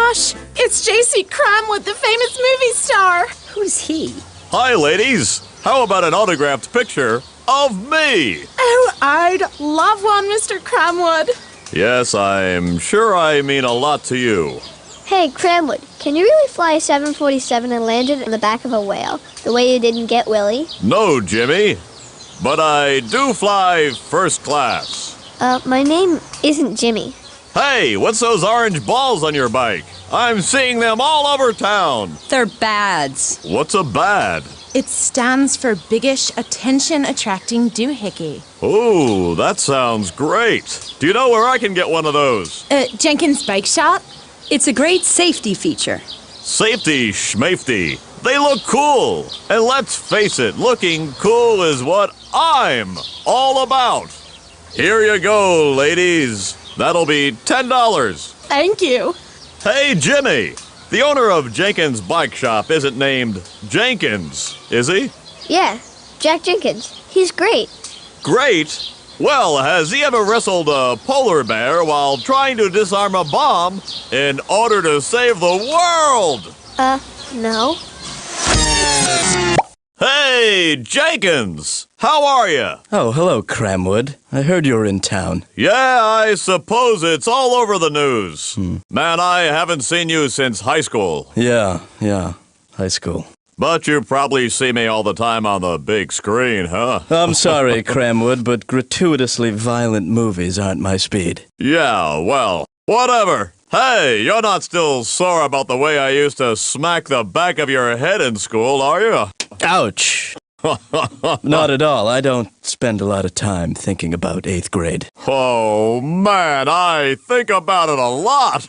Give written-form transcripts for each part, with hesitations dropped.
gosh, it's J.C. Cramwood, the famous movie star. Who's he? Hi, ladies. How about an autographed picture of me? Oh, I'd love one, Mr. Cramwood. Yes, I'm sure I mean a lot to you. Hey, Cramwood, can you really fly a 747 and land it in the back of a whale, the way you didn't get Willie? No, Jimmy. But I do fly first class. My name isn't Jimmy. Hey, what's those orange balls on your bike? I'm seeing them all over town. They're bads. What's a bad? It stands for Biggish Attention-Attracting Doohickey. Ooh, that sounds great. Do you know where I can get one of those? Jenkins Bike Shop? It's a great safety feature. Safety schmafety. They look cool. And let's face it, looking cool is what I'm all about. Here you go, ladies. That'll be $10. Thank you. Hey, Jimmy. The owner of Jenkins Bike Shop isn't named Jenkins, is he? Yeah, Jack Jenkins. He's great. Great. Well, has he ever wrestled a polar bear while trying to disarm a bomb in order to save the world? No. Hey, Jenkins! How are you? Oh, hello, Cramwood. I heard you were in town. Yeah, I suppose it's all over the news. Man, I haven't seen you since high school. Yeah, high school. But you probably see me all the time on the big screen, huh? I'm sorry, Cramwood, but gratuitously violent movies aren't my speed. Yeah, well, whatever. Hey, you're not still sore about the way I used to smack the back of your head in school, are you? Ouch! Not at all. I don't spend a lot of time thinking about 8th grade. Oh, man, I think about it a lot.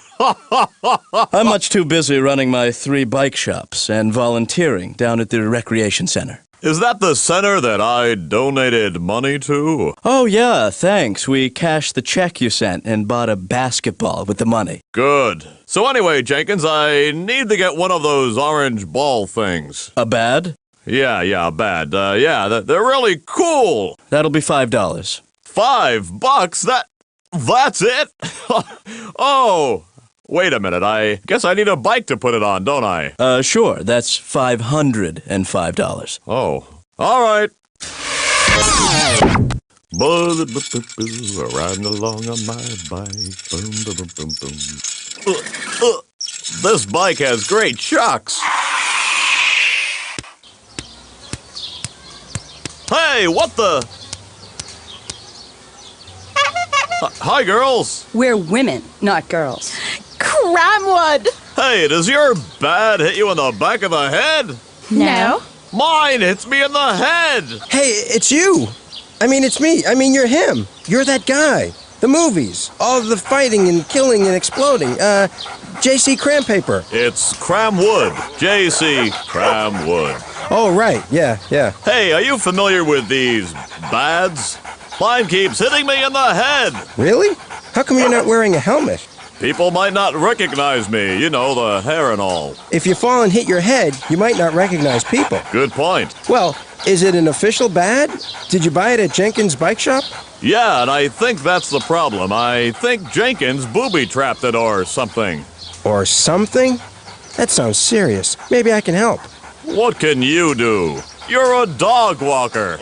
I'm much too busy running my 3 bike shops and volunteering down at the recreation center. Is that the center that I donated money to? Oh, yeah, thanks. We cashed the check you sent and bought a basketball with the money. Good. So anyway, Jenkins, I need to get one of those orange ball things. A bad? Yeah, bad. They're really cool. That'll be $5. $5? That's it? Oh, wait a minute. I guess I need a bike to put it on, don't I? Sure. That's $505. Oh, all right. Riding along on my bike. Boom, boom, boom, boom. This bike has great shocks. Hey, what the? Hi, girls. We're women, not girls. Cramwood! Hey, does your bad hit you in the back of the head? No. Mine hits me in the head. Hey, it's you. It's me. You're him. You're that guy. The movies. All the fighting and killing and exploding. J.C. Crampaper. It's Cramwood. J.C. Cramwood. Oh, right. Yeah. Hey, are you familiar with these bads? Mine keeps hitting me in the head. Really? How come you're not wearing a helmet? People might not recognize me, you know, the hair and all. If you fall and hit your head, you might not recognize people. Good point. Well, is it an official bad? Did you buy it at Jenkins Bike Shop? Yeah, and I think that's the problem. I think Jenkins booby-trapped it or something. Or something? That sounds serious. Maybe I can help. What can you do? You're a dog walker.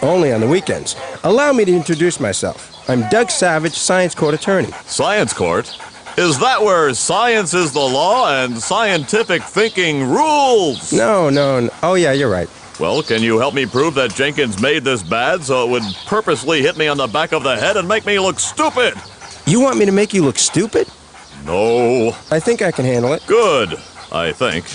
Only on the weekends. Allow me to introduce myself. I'm Doug Savage, Science Court attorney. Science court? Is that where science is the law and scientific thinking rules? No. Oh, yeah, you're right. Well, can you help me prove that Jenkins made this bad so it would purposely hit me on the back of the head and make me look stupid? You want me to make you look stupid? No. I think I can handle it. Good, I think.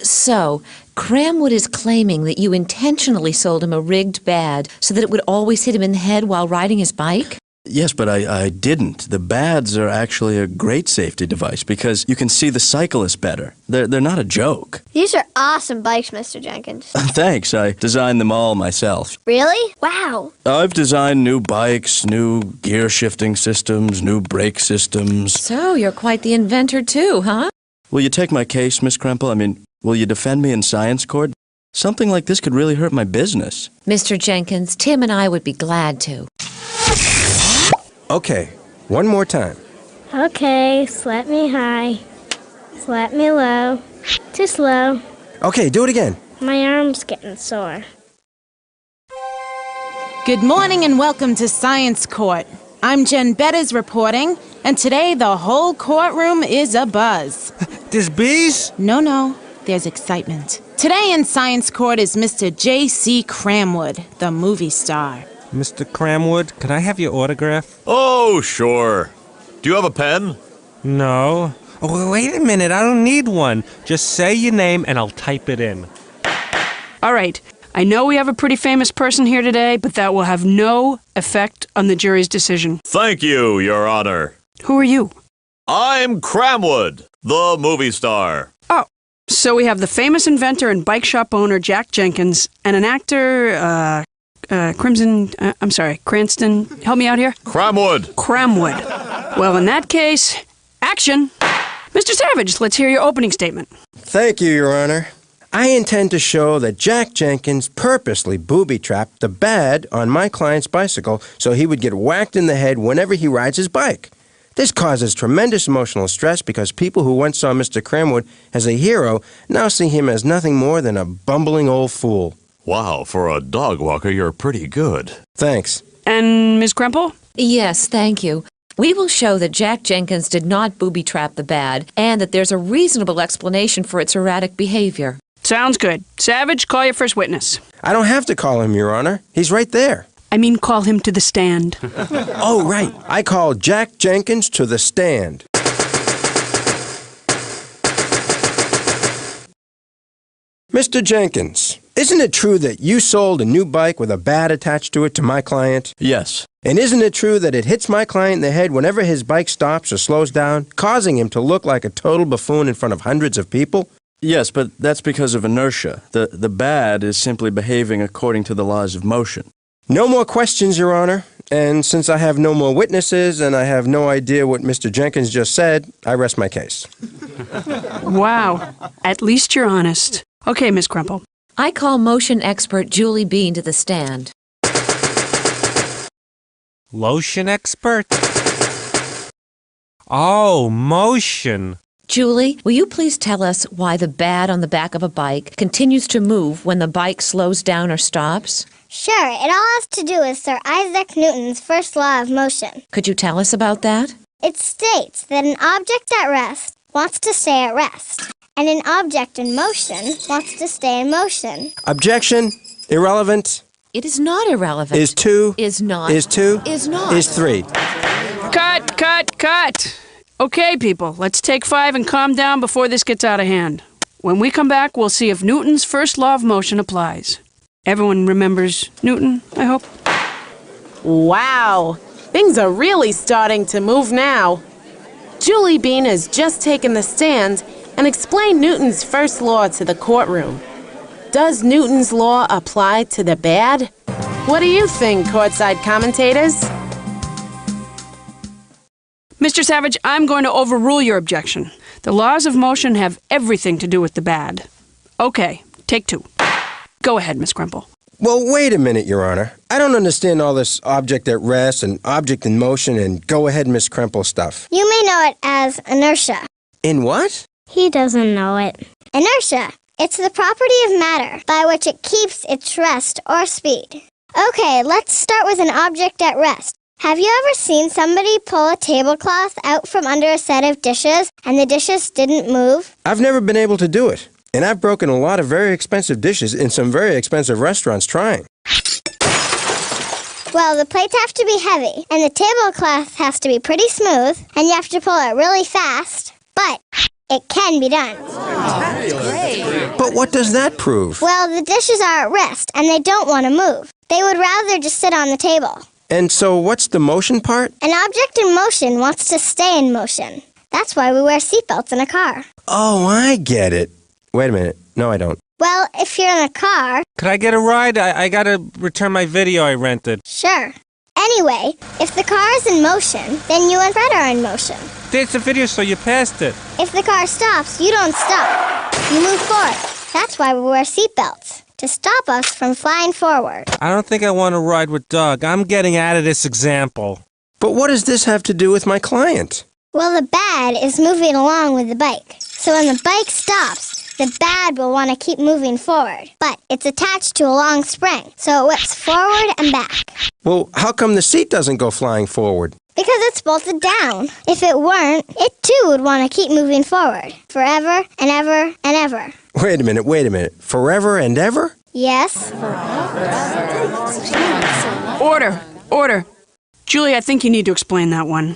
So, Cramwood is claiming that you intentionally sold him a rigged bad so that it would always hit him in the head while riding his bike? Yes, but I didn't. The bads are actually a great safety device because you can see the cyclist better. They're not a joke. These are awesome bikes, Mr. Jenkins. Thanks. I designed them all myself. Really? Wow. I've designed new bikes, new gear shifting systems, new brake systems. So, you're quite the inventor too, huh? Will you take my case, Miss Kremple? Will you defend me in science court? Something like this could really hurt my business. Mr. Jenkins, Tim and I would be glad to. Okay, one more time. Okay, slap me high, slap me low, too slow. Okay, do it again. My arm's getting sore. Good morning and welcome to Science Court. I'm Jen Betters reporting, and today the whole courtroom is abuzz. There's bees? No, there's excitement. Today in Science Court is Mr. J.C. Cramwood, the movie star. Mr. Cramwood, can I have your autograph? Oh, sure. Do you have a pen? No. Oh, wait a minute, I don't need one. Just say your name and I'll type it in. All right. I know we have a pretty famous person here today, but that will have no effect on the jury's decision. Thank you, Your Honor. Who are you? I'm Cramwood, the movie star. Oh, so we have the famous inventor and bike shop owner Jack Jenkins and an actor, Cranston. Help me out here. Cramwood. Cramwood. Well, in that case, action. Mr. Savage, let's hear your opening statement. Thank you, Your Honor. I intend to show that Jack Jenkins purposely booby-trapped the bad on my client's bicycle so he would get whacked in the head whenever he rides his bike. This causes tremendous emotional stress because people who once saw Mr. Cramwood as a hero now see him as nothing more than a bumbling old fool. Wow, for a dog walker, you're pretty good. Thanks. And Ms. Krempel? Yes, thank you. We will show that Jack Jenkins did not booby-trap the bad and that there's a reasonable explanation for its erratic behavior. Sounds good. Savage, call your first witness. I don't have to call him, Your Honor. He's right there. I mean, call him to the stand. Oh, right. I call Jack Jenkins to the stand. Mr. Jenkins, isn't it true that you sold a new bike with a bat attached to it to my client? Yes. And isn't it true that it hits my client in the head whenever his bike stops or slows down, causing him to look like a total buffoon in front of hundreds of people? Yes, but that's because of inertia. The bad is simply behaving according to the laws of motion. No more questions, Your Honor. And since I have no more witnesses and I have no idea what Mr. Jenkins just said, I rest my case. Wow. At least you're honest. Okay, Ms. Krempel. I call motion expert Julie Bean to the stand. Lotion expert? Oh, motion. Julie, will you please tell us why the bad on the back of a bike continues to move when the bike slows down or stops? Sure, it all has to do with Sir Isaac Newton's first law of motion. Could you tell us about that? It states that an object at rest wants to stay at rest, and an object in motion wants to stay in motion. Objection. Irrelevant. It is not irrelevant. Is two. Is not. Is two. Is not. Is three. Cut! Okay, people, let's take 5 and calm down before this gets out of hand. When we come back, we'll see if Newton's first law of motion applies. Everyone remembers Newton, I hope? Wow, things are really starting to move now. Julie Bean has just taken the stand and explained Newton's first law to the courtroom. Does Newton's law apply to the bad? What do you think, courtside commentators? Mr. Savage, I'm going to overrule your objection. The laws of motion have everything to do with the bad. Okay, take 2. Go ahead, Miss Krempel. Well, wait a minute, Your Honor. I don't understand all this object at rest and object in motion and go ahead, Miss Krempel stuff. You may know it as inertia. In what? He doesn't know it. Inertia. It's the property of matter by which it keeps its rest or speed. Okay, let's start with an object at rest. Have you ever seen somebody pull a tablecloth out from under a set of dishes and the dishes didn't move? I've never been able to do it. And I've broken a lot of very expensive dishes in some very expensive restaurants trying. Well, the plates have to be heavy, and the tablecloth has to be pretty smooth, and you have to pull it really fast, but it can be done. But what does that prove? Well, the dishes are at rest, and they don't want to move. They would rather just sit on the table. And so what's the motion part? An object in motion wants to stay in motion. That's why we wear seatbelts in a car. Oh, I get it. Wait a minute. No, I don't. Well, if you're in a car... Could I get a ride? I gotta return my video I rented. Sure. Anyway, if the car is in motion, then you and Fred are in motion. There's a video, so you passed it. If the car stops, you don't stop. You move forward. That's why we wear seatbelts, to stop us from flying forward. I don't think I want to ride with Doug. I'm getting out of this example. But what does this have to do with my client? Well, the bad is moving along with the bike. So when the bike stops, the bad will want to keep moving forward. But it's attached to a long spring, so it whips forward and back. Well, how come the seat doesn't go flying forward? Because it's bolted down. If it weren't, it too would want to keep moving forward. Forever and ever and ever. Wait a minute. Forever and ever? Yes? Order. Julie, I think you need to explain that one.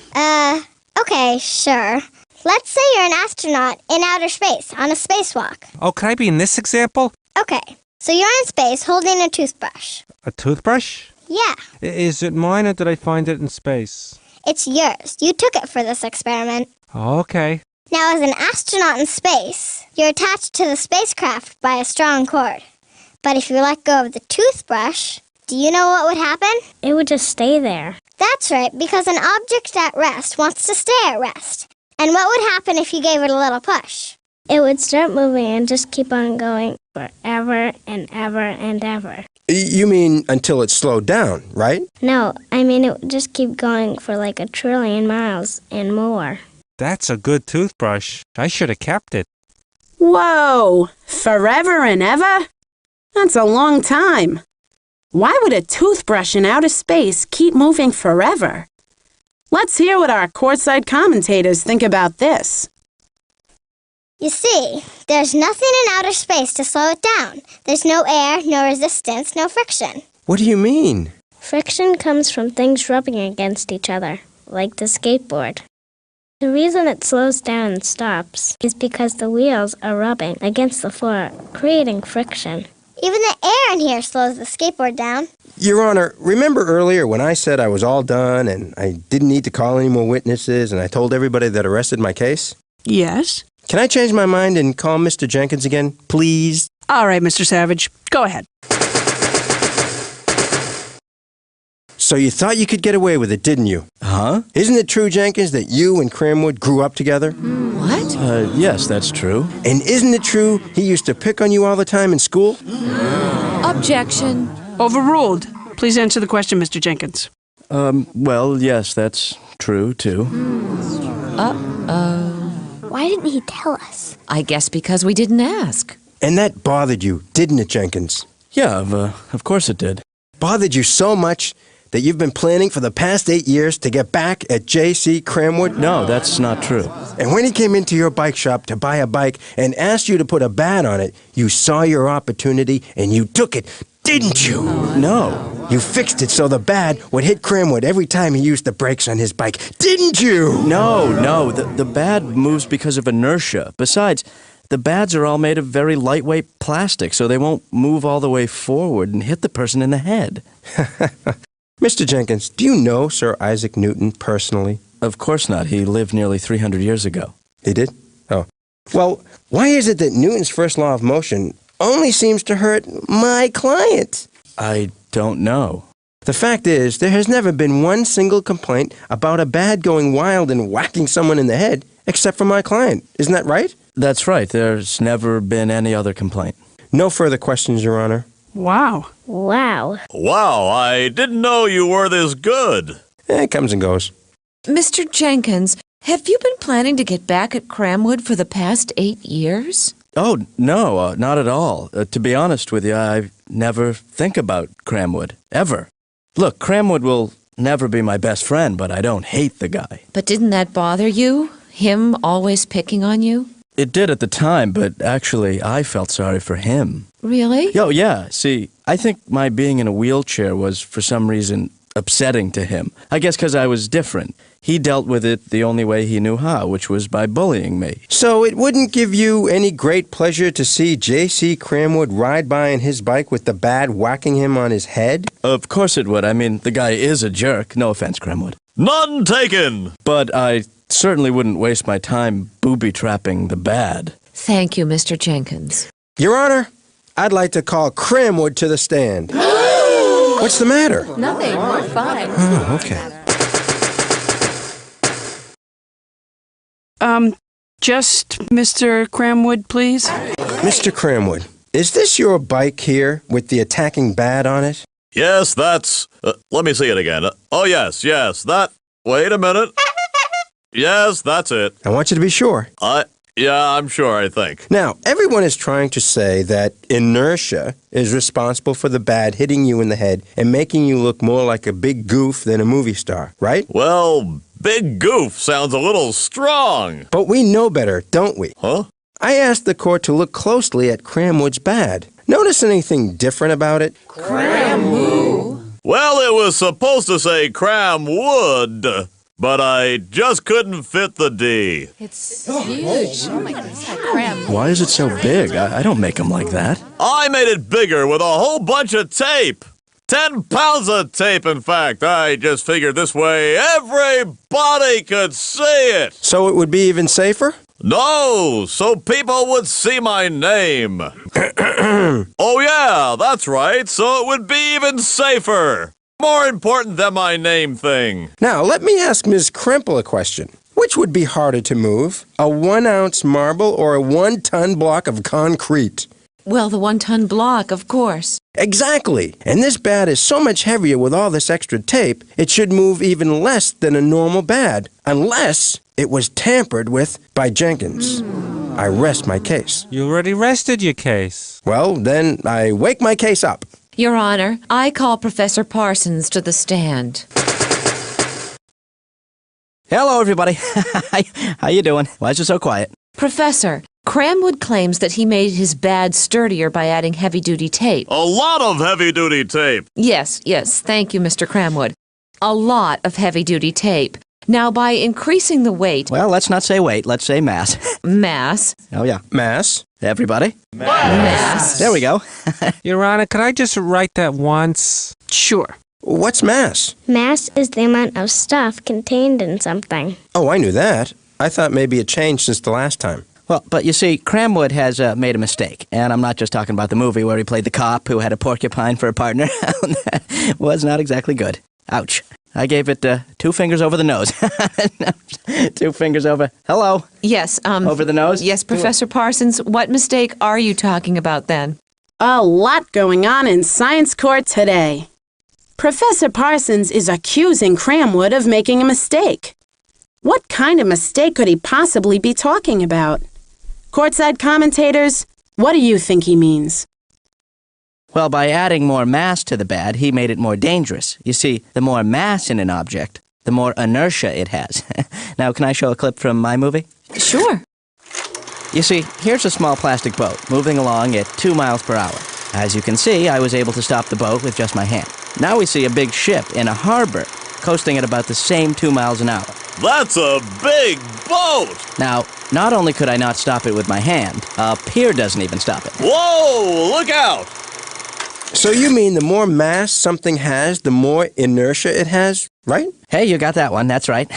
Okay, sure. Let's say you're an astronaut in outer space on a spacewalk. Oh, can I be in this example? Okay, so you're in space holding a toothbrush. A toothbrush? Yeah, Is it mine or did I find it in space? it's yours. You took it for this experiment. Okay. Now, as an astronaut in space, you're attached to the spacecraft by a strong cord. But if you let go of the toothbrush, do you know what would happen? It would just stay there. That's right, because an object at rest wants to stay at rest. And what would happen if you gave it a little push? It would start moving and just keep on going forever and ever and ever. You mean until it slowed down, right? No, I mean it would just keep going for like 1 trillion miles and more. That's a good toothbrush. I should have kept it. Whoa! Forever and ever? That's a long time. Why would a toothbrush in outer space keep moving forever? Let's hear what our courtside commentators think about this. You see, there's nothing in outer space to slow it down. There's no air, no resistance, no friction. What do you mean? Friction comes from things rubbing against each other, like the skateboard. The reason it slows down and stops is because the wheels are rubbing against the floor, creating friction. Even the air in here slows the skateboard down. Your Honor, remember earlier when I said I was all done and I didn't need to call any more witnesses and I told everybody that arrested my case? Yes? Can I change my mind and call Mr. Jenkins again, please? All right, Mr. Savage. Go ahead. So you thought you could get away with it, didn't you? Huh? Isn't it true, Jenkins, that you and Cramwood grew up together? What? Yes, that's true. And isn't it true he used to pick on you all the time in school? Objection. Overruled. Please answer the question, Mr. Jenkins. Well, yes, that's true, too. Why didn't he tell us? I guess because we didn't ask. And that bothered you, didn't it, Jenkins? Yeah, of course it did. Bothered you so much that you've been planning for the past 8 years to get back at J.C. Cramwood? No, that's not true. And when he came into your bike shop to buy a bike and asked you to put a bat on it, you saw your opportunity and you took it, didn't you? No. You fixed it so the bat would hit Cramwood every time he used the brakes on his bike, didn't you? No. The bad moves because of inertia. Besides, the bads are all made of very lightweight plastic, so they won't move all the way forward and hit the person in the head. Mr. Jenkins, do you know Sir Isaac Newton personally? Of course not. He lived nearly 300 years ago. He did? Oh. Well, why is it that Newton's first law of motion only seems to hurt my client? I don't know. The fact is, there has never been one single complaint about a bad going wild and whacking someone in the head, except for my client. Isn't that right? That's right. There's never been any other complaint. No further questions, Your Honor. Wow. Wow. Wow, I didn't know you were this good. It comes and goes. Mr. Jenkins, have you been planning to get back at Cramwood for the past 8 years? Oh, no, not at all. To be honest with you, I never think about Cramwood, ever. Look, Cramwood will never be my best friend, but I don't hate the guy. But didn't that bother you? Him always picking on you? It did at the time, but actually, I felt sorry for him. Really? Oh, yeah. See, I think my being in a wheelchair was, for some reason, upsetting to him. I guess because I was different. He dealt with it the only way he knew how, which was by bullying me. So it wouldn't give you any great pleasure to see J.C. Cramwood ride by on his bike with the bat whacking him on his head? Of course it would. I mean, the guy is a jerk. No offense, Cramwood. None taken. But I certainly wouldn't waste my time booby-trapping the bad. Thank you, Mr. Jenkins. Your Honor, I'd like to call Cramwood to the stand. What's the matter? Nothing. We're fine. Oh, okay. Just Mr. Cramwood, please. Mr. Cramwood, is this your bike here with the attacking bat on it? Yes, that's... let me see it again. Oh, yes, that... Wait a minute. Yes, that's it. I want you to be sure. Yeah, I'm sure, I think. Now, everyone is trying to say that inertia is responsible for the bad hitting you in the head and making you look more like a big goof than a movie star, right? Well, big goof sounds a little strong. But we know better, don't we? Huh? I asked the court to look closely at Cramwood's bad. Notice anything different about it? Well, it was supposed to say cram wood, but I just couldn't fit the D. It's huge. Oh my goodness, that cram. Why is it so big? I don't make them like that. I made it bigger with a whole bunch of tape. 10 pounds of tape, in fact. I just figured this way everybody could see it. So it would be even safer? No, so people would see my name. Oh yeah, that's right, so it would be even safer. More important than my name thing. Now, let me ask Ms. Crimple a question. Which would be harder to move, a 1-ounce marble or a 1-ton block of concrete? Well, the 1-ton block, of course. Exactly. And this bad is so much heavier with all this extra tape, it should move even less than a normal bad, unless it was tampered with by Jenkins. I rest my case. You already rested your case. Well, then I wake my case up. Your Honor, I call Professor Parsons to the stand. Hello, everybody. How you doing? Why is it so quiet? Professor, Cramwood claims that he made his bad sturdier by adding heavy-duty tape. A lot of heavy-duty tape. Yes, thank you, Mr. Cramwood. A lot of heavy-duty tape. Now, by increasing the weight... Well, let's not say weight. Let's say mass. Mass. Oh, yeah. Mass? Everybody? Mass. There we go. Your Honor, could I just write that once? Sure. What's mass? Mass is the amount of stuff contained in something. Oh, I knew that. I thought maybe it changed since the last time. Well, but you see, Cramwood has made a mistake. And I'm not just talking about the movie where he played the cop who had a porcupine for a partner. That was not exactly good. Ouch. I gave it 2 fingers over the nose. 2 fingers over. Hello. Yes, Over the nose? Yes, Professor Parsons, what mistake are you talking about then? A lot going on in science court today. Professor Parsons is accusing Cramwood of making a mistake. What kind of mistake could he possibly be talking about? Courtside commentators, what do you think he means? Well, by adding more mass to the bad, he made it more dangerous. You see, the more mass in an object, the more inertia it has. Now, can I show a clip from my movie? Sure. You see, here's a small plastic boat moving along at 2 miles per hour. As you can see, I was able to stop the boat with just my hand. Now we see a big ship in a harbor, coasting at about the same 2 miles an hour. That's a big boat! Now, not only could I not stop it with my hand, a pier doesn't even stop it. Whoa, look out! So you mean the more mass something has, the more inertia it has, right? Hey, you got that one, that's right.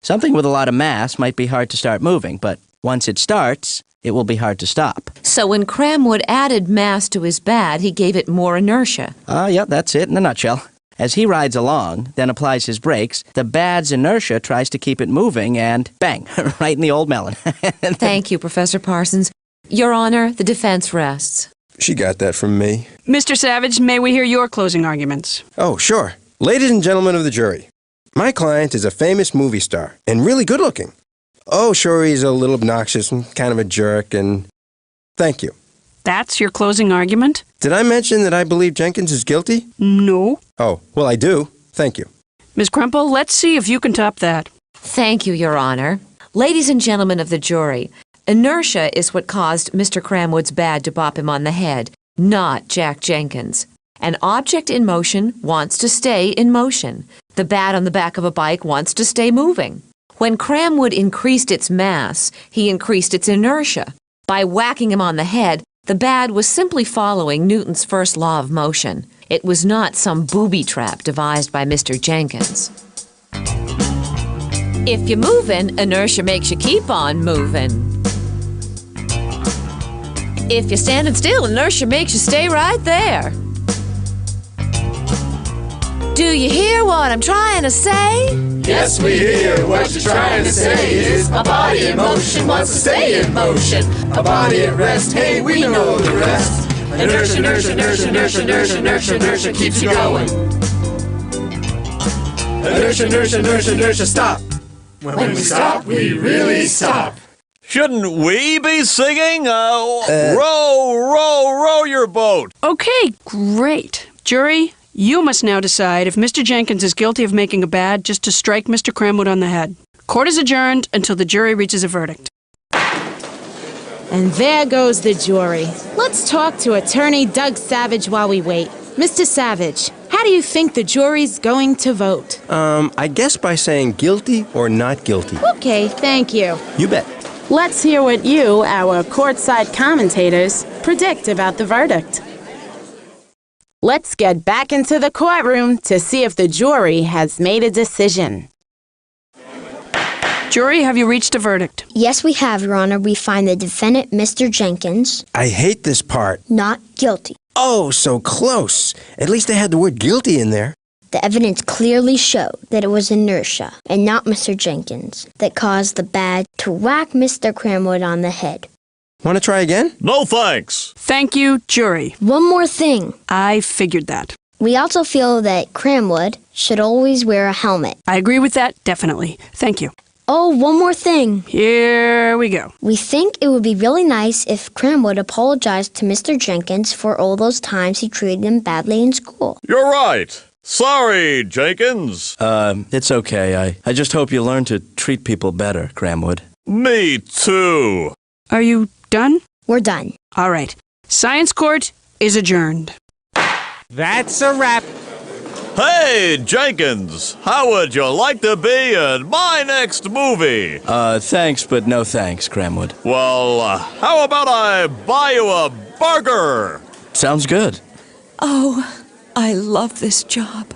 Something with a lot of mass might be hard to start moving, but once it starts, it will be hard to stop. So when Cramwood added mass to his bad, he gave it more inertia. Yeah, that's it in a nutshell. As he rides along, then applies his brakes, the bad's inertia tries to keep it moving and bang, right in the old melon. Thank you, Professor Parsons. Your Honor, the defense rests. She got that from me. Mr. Savage, may we hear your closing arguments? Oh, sure. Ladies and gentlemen of the jury, my client is a famous movie star and really good looking. Oh, sure, he's a little obnoxious and kind of a jerk, and thank you. That's your closing argument? Did I mention that I believe Jenkins is guilty? No. Oh, well, I do. Thank you. Ms. Crumple, let's see if you can top that. Thank you, Your Honor. Ladies and gentlemen of the jury, inertia is what caused Mr. Cramwood's bad to bop him on the head, not Jack Jenkins. An object in motion wants to stay in motion. The bat on the back of a bike wants to stay moving. When Cramwood increased its mass, he increased its inertia. By whacking him on the head, the bad was simply following Newton's first law of motion. It was not some booby trap devised by Mr. Jenkins. If you're moving, inertia makes you keep on moving. If you're standing still, inertia makes you stay right there. Do you hear what I'm trying to say? Yes, we hear what you're trying to say is a body in motion wants to stay in motion. A body at rest, hey, we know the rest. Inertia, inertia, inertia, inertia, inertia, inertia, inertia keeps you going. Inertia, inertia, inertia, inertia, stop. When we stop, we really stop. Shouldn't we be singing? Row your boat. Okay, great. Jury, you must now decide if Mr. Jenkins is guilty of making a bad just to strike Mr. Cramwood on the head. Court is adjourned until the jury reaches a verdict. And there goes the jury. Let's talk to attorney Doug Savage while we wait. Mr. Savage, how do you think the jury's going to vote? I guess by saying guilty or not guilty. Okay, thank you. You bet. Let's hear what you, our courtside commentators, predict about the verdict. Let's get back into the courtroom to see if the jury has made a decision. Jury, have you reached a verdict? Yes, we have, Your Honor. We find the defendant, Mr. Jenkins, I hate this part. not guilty. Oh, so close. At least I had the word guilty in there. The evidence clearly showed that it was Inertia, and not Mr. Jenkins, that caused the bad to whack Mr. Cramwood on the head. Want to try again? No thanks. Thank you, jury. One more thing. I figured that. We also feel that Cramwood should always wear a helmet. I agree with that, definitely. Thank you. Oh, one more thing. Here we go. We think it would be really nice if Cramwood apologized to Mr. Jenkins for all those times he treated him badly in school. You're right. Sorry, Jenkins. It's okay. I just hope you learn to treat people better, Cramwood. Me too. Are you done? We're done. All right. Science court is adjourned. That's a wrap. Hey, Jenkins, how would you like to be in my next movie? Thanks, but no thanks, Cramwood. Well, how about I buy you a burger? Sounds good. Oh, I love this job.